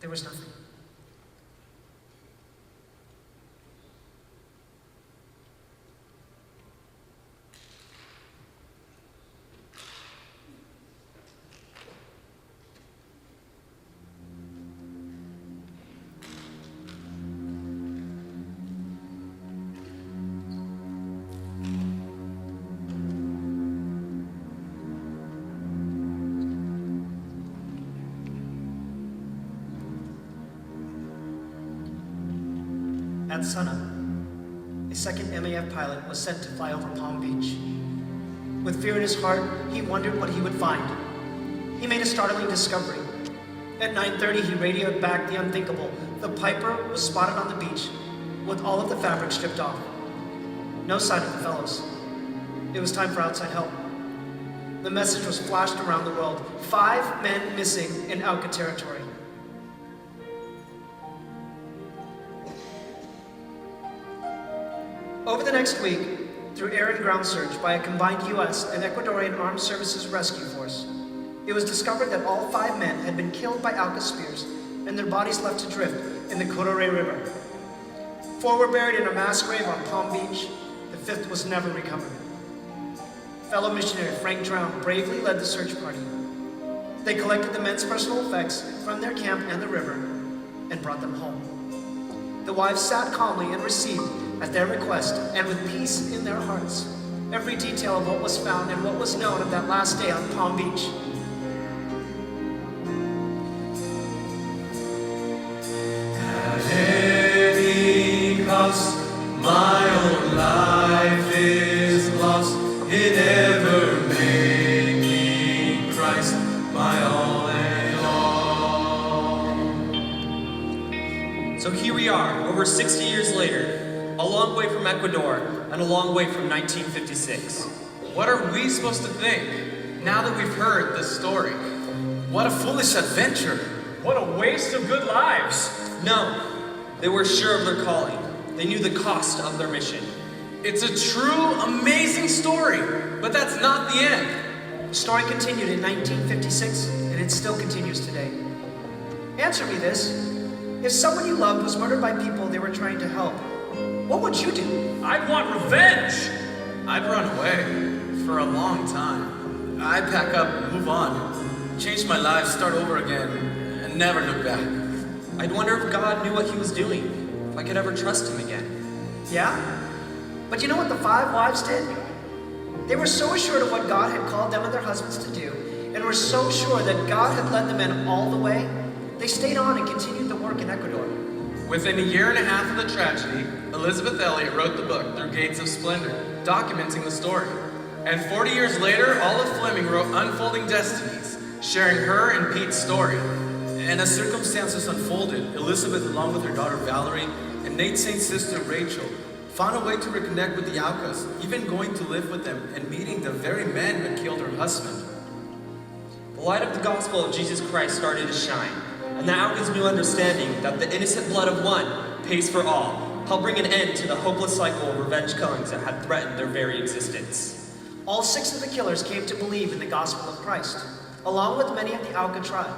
There was nothing. At sunup, a second MAF pilot was sent to fly over Palm Beach. With fear in his heart, he wondered what he would find. He made a startling discovery. At 9:30, he radioed back the unthinkable. The Piper was spotted on the beach with all of the fabric stripped off. No sign of the fellows. It was time for outside help. The message was flashed around the world. 5 men missing in Auca territory. Over the next week, through air and ground search by a combined U.S. and Ecuadorian Armed Services Rescue Force, it was discovered that all 5 men had been killed by Auca spears and their bodies left to drift in the Corore River. 4 were buried in a mass grave on Palm Beach. The 5th was never recovered. Fellow missionary Frank Drown bravely led the search party. They collected the men's personal effects from their camp and the river and brought them home. The wives sat calmly and received, at their request, and with peace in their hearts, every detail of what was found and what was known of that last day on Palm Beach. At any cost, my own life is lost in ever making Christ my all and all. So here we are, over 60 years later, a long way from Ecuador, and a long way from 1956. What are we supposed to think, now that we've heard this story? What a foolish adventure! What a waste of good lives! No, they were sure of their calling. They knew the cost of their mission. It's a true, amazing story, but that's not the end. The story continued in 1956, and it still continues today. Answer me this. If someone you loved was murdered by people they were trying to help, what would you do? I'd want revenge! I'd run away for a long time. I'd pack up, move on, change my life, start over again, and never look back. I'd wonder if God knew what he was doing, if I could ever trust him again. Yeah? But you know what the 5 wives did? They were so assured of what God had called them and their husbands to do, and were so sure that God had led the men all the way, they stayed on and continued the work in Ecuador. Within a year and a half of the tragedy, Elizabeth Elliot wrote the book, Through Gates of Splendor, documenting the story. And 40 years later, Olive Fleming wrote Unfolding Destinies, sharing her and Pete's story. And as circumstances unfolded, Elizabeth, along with her daughter Valerie and Nate Saint's sister Rachel, found a way to reconnect with the Aucas, even going to live with them and meeting the very man who had killed her husband. The light of the gospel of Jesus Christ started to shine, and the Auca's new understanding that the innocent blood of one pays for all helped bring an end to the hopeless cycle of revenge killings that had threatened their very existence. All 6 of the killers came to believe in the gospel of Christ, along with many of the Auca tribe.